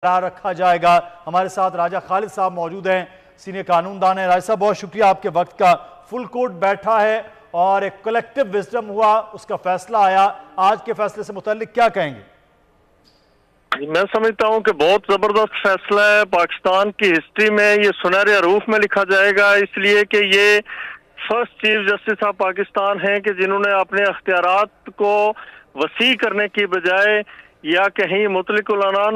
رکھا جائے گا۔ ہمارے ساتھ راجہ خالد صاحب موجود ہیں، سینئر قانون دان ہیں۔ راجہ صاحب بہت شکریہ آپ کے وقت کا۔ فل کورٹ بیٹھا ہے اور ایک کلیکٹیو وزڈم ہوا، اس کا فیصلہ آیا، آج کے فیصلے سے متعلق کیا کہیں گے؟ میں سمجھتا ہوں کہ بہت زبردست فیصلہ ہے، پاکستان کی ہسٹری میں یہ سنہرے حروف میں لکھا جائے گا، اس لیے کہ یہ first chief justice of Pakistan ہیں کہ جنہوں نے اپنے اختیارات کو وسیع کرنے کی بجائے یا کہیں مطلق العنان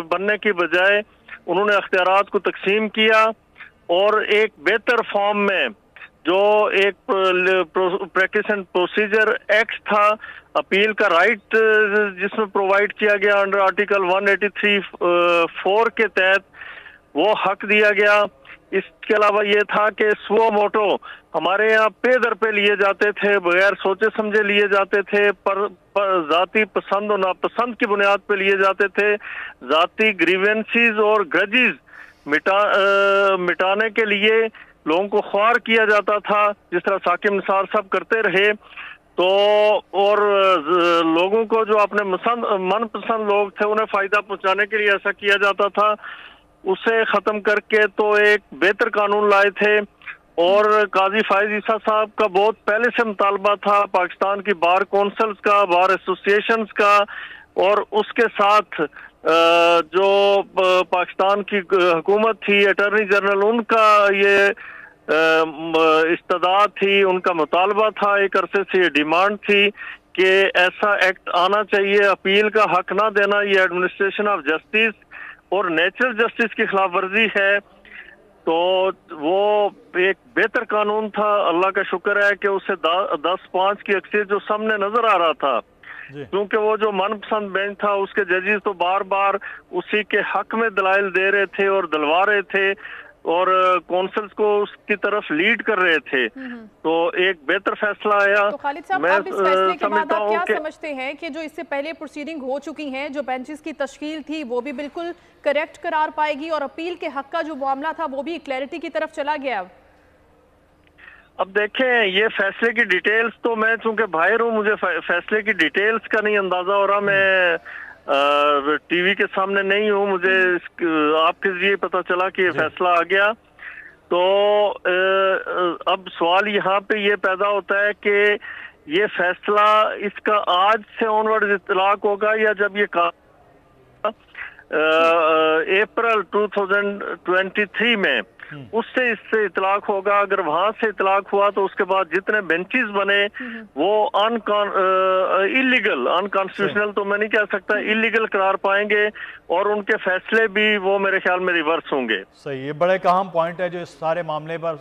بننے کی بجائے انہوں نے اختیارات کو تقسیم کیا اور ایک بہتر فارم میں جو ایک پریکٹس اینڈ پروسیجر ایکٹ تھا، اپیل کا رائٹ جس میں پرووائیڈ کیا گیا انڈر آرٹیکل 183(4) کے تحت وہ حق دیا گیا۔ اس کے علاوہ یہ تھا کہ سو موٹو ہمارے یہاں پے در پہ لیے جاتے تھے، بغیر سوچے سمجھے لیے جاتے تھے، ذاتی پسند و ناپسند کی بنیاد پہ لیے جاتے تھے، ذاتی گریونسز اور گرجز مٹانے کے لیے لوگوں کو خوار کیا جاتا تھا، جس طرح ثاقب نثار صاحب کرتے رہے۔ تو اور لوگوں کو جو اپنے من پسند لوگ تھے انہیں فائدہ پہنچانے کے لیے ایسا کیا جاتا تھا، اسے ختم کر کے تو ایک بہتر قانون لائے تھے۔ اور قاضی فائز عیسیٰ صاحب کا بہت پہلے سے مطالبہ تھا، پاکستان کی بار کونسلز کا، بار ایسوسیشنز کا، اور اس کے ساتھ جو پاکستان کی حکومت تھی، اٹارنی جنرل، ان کا یہ استدعا تھی، ان کا مطالبہ تھا، ایک عرصے سے یہ ڈیمانڈ تھی کہ ایسا ایکٹ آنا چاہیے، اپیل کا حق نہ دینا یہ ایڈمنسٹریشن آف جسٹس اور نیچرل جسٹس کی خلاف ورزی ہے۔ تو وہ ایک بہتر قانون تھا، اللہ کا شکر ہے کہ اسے 10-5 کی اکثریت جو سامنے نظر آ رہا تھا، کیونکہ وہ جو من پسند بینچ تھا اس کے ججز تو بار بار اسی کے حق میں دلائل دے رہے تھے اور دلوا رہے تھے اور کونسلز کو اس کی طرف لیڈ کر رہے تھے، تو ایک بہتر فیصلہ آیا۔ تو خالد صاحب، آپ اس فیصلے کے بعد آپ کیا سمجھتے ہیں کہ جو اس سے پہلے پروسیڈنگ ہو چکی ہیں، جو بینچز کی تشکیل تھی وہ بھی بالکل کریکٹ قرار پائے گی اور اپیل کے حق کا جو معاملہ تھا وہ بھی کلیئرٹی کی طرف چلا گیا؟ اب دیکھیں، یہ فیصلے کی ڈیٹیلز تو میں چونکہ باہر ہوں، مجھے فیصلے کی ڈیٹیلز کا نہیں اندازہ ہو رہا، میں ٹی وی کے سامنے نہیں ہوں، مجھے آپ کے ذریعے پتہ چلا کہ یہ فیصلہ آ گیا۔ تو اب سوال یہاں پہ یہ پیدا ہوتا ہے کہ یہ فیصلہ اس کا آج سے آنورڈ اطلاق ہوگا یا جب یہ اپریل 2023 میں اس سے اطلاق ہوگا؟ اگر وہاں سے اطلاق ہوا تو اس کے بعد جتنے بینچز بنے وہ انلیگل، انکانسٹیٹیوشنل تو میں نہیں کہہ سکتا، انلیگل قرار پائیں گے اور ان کے فیصلے بھی وہ میرے خیال میں ریورس ہوں گے۔ صحیح، یہ بڑے اہم پوائنٹ ہے جو اس سارے معاملے پر